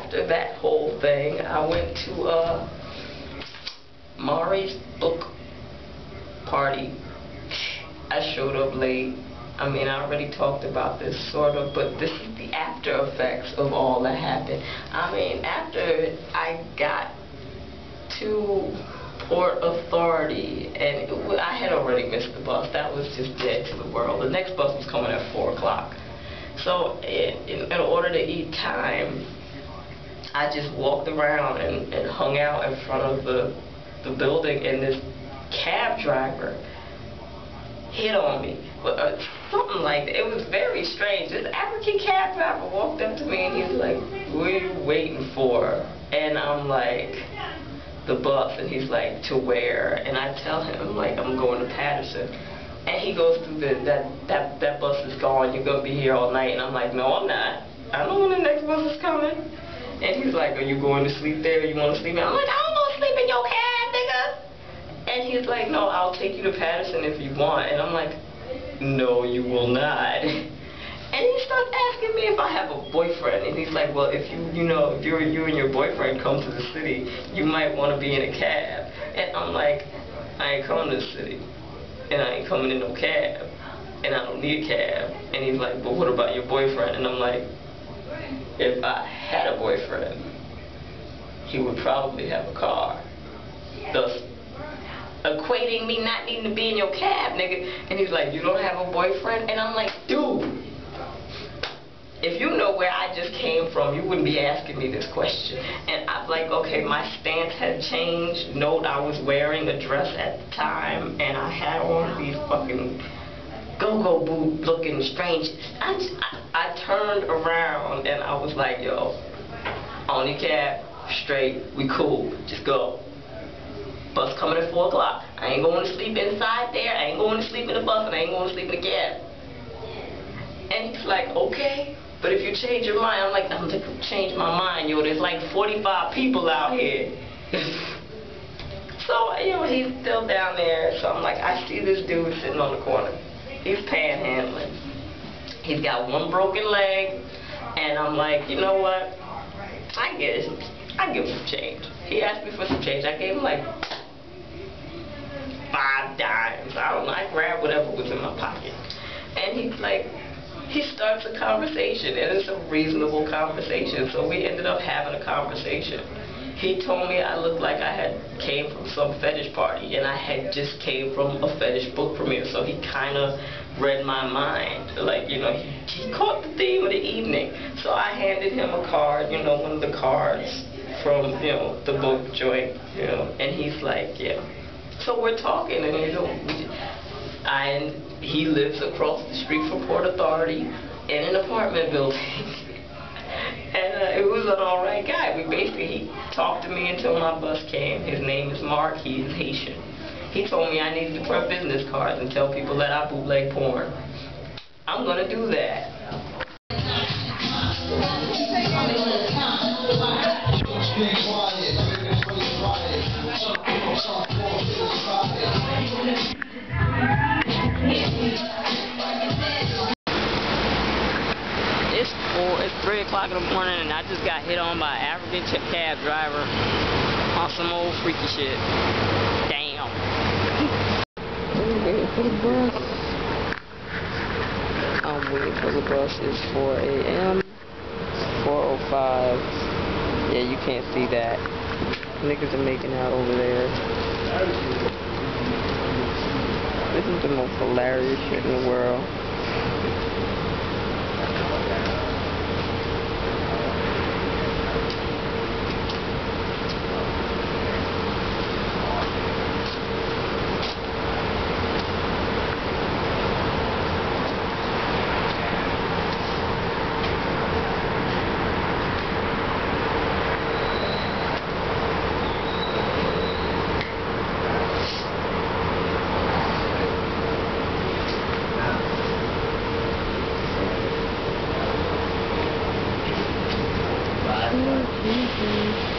after that whole thing, I went to Mari's book party. I showed up late. I mean, I already talked about this sort of, but this is the after effects of all that happened. I mean, after I got to Port Authority, and I had already missed the bus. That was just dead to the world. The next bus was coming at 4 o'clock. So in order to eat time, I just walked around and hung out in front of the building, and this cab driver hit on me. Something like that. It was very strange. This African cab driver walked up to me and he's like, "What are you waiting for?" And I'm like, "The bus." And he's like, "To where?" And I tell him, like, "I'm going to Patterson." And he goes through that bus is gone, you're going to be here all night. And I'm like, "No, I'm not. I know when the next bus is coming." And he's like, "Are you going to sleep there? You want to sleep there?" I'm like, "I don't want to sleep in your cab, nigga." And he's like, "No, I'll take you to Patterson if you want." And I'm like, "No, you will not." And he starts asking me if I have a boyfriend. And he's like, "Well, if you and your boyfriend come to the city, you might want to be in a cab." And I'm like, "I ain't coming to the city. And I ain't coming in no cab. And I don't need a cab." And he's like, "But what about your boyfriend?" And I'm like, if I had a boyfriend, he would probably have a car. Thus equating me not needing to be in your cab, nigga. And he's like, "You don't have a boyfriend?" And I'm like, dude, if you know where I just came from, you wouldn't be asking me this question. And I'm like, okay, my stance had changed. Note, I was wearing a dress at the time, and I had on these fucking go-go boot looking strange. I turned around and I was like, "Yo, on the cab, straight, we cool, just go. Bus coming at 4 o'clock. I ain't going to sleep inside there. I ain't going to sleep in the bus, and I ain't going to sleep in the cab." And he's like, "Okay, but if you change your mind," I'm like, "I'm going to change my mind, yo. There's like 45 people out here." So, he's still down there. So I'm like, I see this dude sitting on the corner. He's panhandling. He's got one broken leg, and I'm like, you know what? I give him some change. He asked me for some change. I gave him like 5 dimes. I don't know. I grabbed whatever was in my pocket. And he's like, he starts a conversation, and it's a reasonable conversation. So we ended up having a conversation. He told me I looked like I had came from some fetish party, and I had just came from a fetish book premiere. So he kind of read my mind. Like, he caught the theme of the evening. So I handed him a card, one of the cards from, the book joint, and he's like, yeah. So we're talking, and he lives across the street from Port Authority in an apartment building. And it was an alright guy. He talked to me until my bus came. His name is Mark. He is Haitian. He told me I needed to print business cards and tell people that I bootleg porn. I'm gonna do that. It's 3 o'clock in the morning, and I just got hit on by an African cab driver on some old freaky shit. Damn. I'm waiting for the bus. I'm waiting for the bus. It's 4 a.m. 4:05. Yeah, you can't see that. Niggas are making out over there. This is the most hilarious shit in the world. Mm-hmm.